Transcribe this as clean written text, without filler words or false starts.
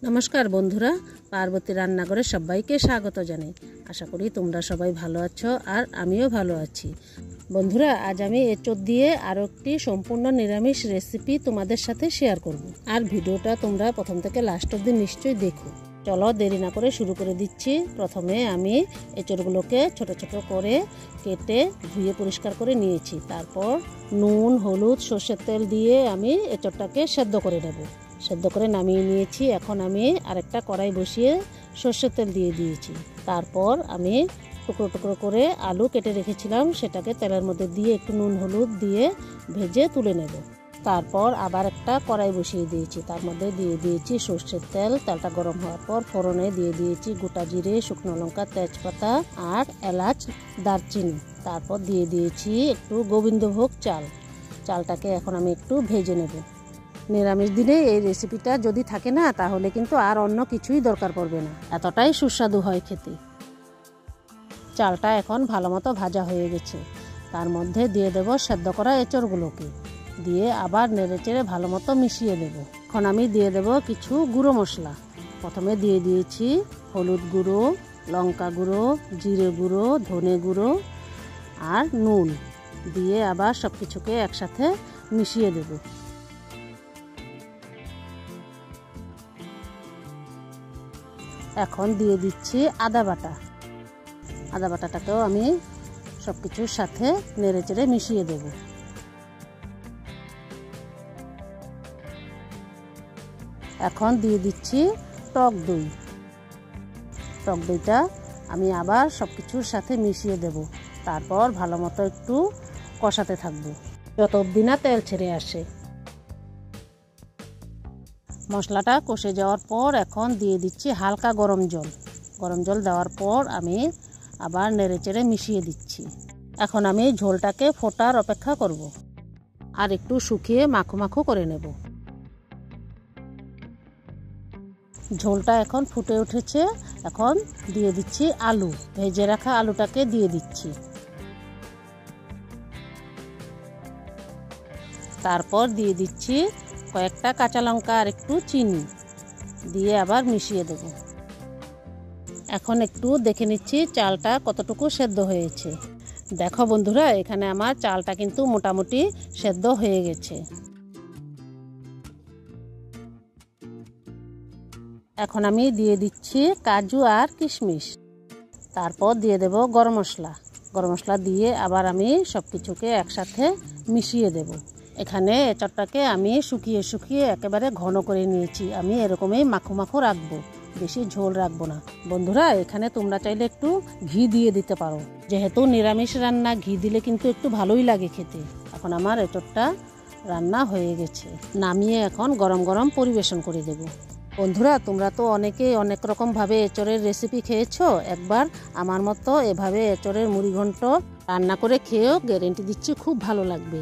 নমস্কার বন্ধুরা, পার্বতী রান্নাঘরে সবাইকে স্বাগত জানাই। আশা করি তোমরা সবাই ভালো আছো আর আমিও ভালো আছি। বন্ধুরা, আজ আমি এঁচোড় দিয়ে আরও একটি সম্পূর্ণ নিরামিষ রেসিপি তোমাদের সাথে শেয়ার করব। আর ভিডিওটা তোমরা প্রথম থেকে লাস্ট অবধি নিশ্চয়ই দেখো। চলো দেরি না করে শুরু করে দিচ্ছি। প্রথমে আমি এঁচোড়গুলোকে ছোট ছোট করে কেটে ধুয়ে পরিষ্কার করে নিয়েছি। তারপর নুন, হলুদ, সর্ষের তেল দিয়ে আমি এঁচোড়টাকে সেদ্ধ করে নেব। সেদ্ধ করে নামিয়ে নিয়েছি। এখন আমি আরেকটা কড়াই বসিয়ে সর্ষের তেল দিয়ে দিয়েছি। তারপর আমি টুকরো টুকরো করে আলু কেটে রেখেছিলাম, সেটাকে তেলের মধ্যে দিয়ে একটু নুন হলুদ দিয়ে ভেজে তুলে নেব। তারপর আবার একটা কড়াই বসিয়ে দিয়েছি, তার মধ্যে দিয়ে দিয়েছি সর্ষের তেল। তেলটা গরম হওয়ার পর ফোড়নে দিয়ে দিয়েছি গোটা জিরে, শুকনো লঙ্কা, তেজপাতা আর এলাচ, দারচিনি। তারপর দিয়ে দিয়েছি একটু গোবিন্দভোগ চাল। চালটাকে এখন আমি একটু ভেজে নেব। নিরামিষ দিনে এই রেসিপিটা যদি থাকে না, তাহলে কিন্তু আর অন্য কিছুই দরকার পড়বে না, এতটাই সুস্বাদু হয় খেতে। চালটা এখন ভালো মতো ভাজা হয়ে গেছে। তার মধ্যে দিয়ে দেব সেদ্ধ করা এঁচোড়গুলোকে, দিয়ে আবার নেড়েচেড়ে ভালো মতো মিশিয়ে দেব। এখন আমি দিয়ে দেব কিছু গুঁড়ো মশলা। প্রথমে দিয়ে দিয়েছি হলুদ গুঁড়ো, লঙ্কা গুঁড়ো, জিরে গুঁড়ো, ধনে গুঁড়ো আর নুন, দিয়ে আবার সব কিছুকে একসাথে মিশিয়ে দেব। এখন দিয়ে দিচ্ছি আদা বাটা। আদা বাটাটাকেও আমি সব কিছুর সাথে নেড়েচেড়ে মিশিয়ে দেব। এখন দিয়ে দিচ্ছি টক দই। টক দইটা আমি আবার সব কিছুর সাথে মিশিয়ে দেব। তারপর ভালো মতো একটু কষাতে থাকবো যত অবধি না তেল ছেড়ে আসে। মশলাটা কষে যাওয়ার পর এখন দিয়ে দিচ্ছি হালকা গরম জল। গরম জল দেওয়ার পর আমি আবার নেড়েচেড়ে মিশিয়ে দিচ্ছি। এখন আমি ঝোলটাকে ফোটার অপেক্ষা করব আর একটু শুকিয়ে মাখো মাখো করে নেব। ঝোলটা এখন ফুটে উঠেছে। এখন দিয়ে দিচ্ছি আলু। ভেজে রাখা আলুটাকে দিয়ে দিচ্ছি। তারপর দিয়ে দিচ্ছি কয়েকটা কাঁচা লঙ্কা আর একটু চিনি, দিয়ে আবার মিশিয়ে দেব। এখন একটু দেখে নিচ্ছি চালটা কতটুকু সেদ্ধ হয়েছে। দেখো বন্ধুরা, এখানে আমার চালটা কিন্তু মোটামুটি সেদ্ধ হয়ে গেছে। এখন আমি দিয়ে দিচ্ছি কাজু আর কিশমিশ। তারপর দিয়ে দেব গরম মশলা। গরম মশলা দিয়ে আবার আমি সব কিছুকে একসাথে মিশিয়ে দেব। এখানে এঁচোড়টাকে আমি শুকিয়ে শুকিয়ে একেবারে ঘন করে নিয়েছি। আমি এরকমই মাখো মাখো রাখবো, বেশি ঝোল রাখবো না। বন্ধুরা, এখানে তোমরা চাইলে একটু ঘি দিয়ে দিতে পারো। যেহেতু নিরামিষ রান্না, ঘি দিলে কিন্তু একটু ভালোই লাগে খেতে। এখন আমার এঁচোড়টা রান্না হয়ে গেছে। নামিয়ে এখন গরম গরম পরিবেশন করে দেব। বন্ধুরা, তোমরা তো অনেকেই অনেক রকমভাবে এঁচোড়ের রেসিপি খেয়েছো। একবার আমার মতো এভাবে এঁচোড়ের মুড়ি ঘন্ট রান্না করে খেয়েও, গ্যারেন্টি দিচ্ছি খুব ভালো লাগবে।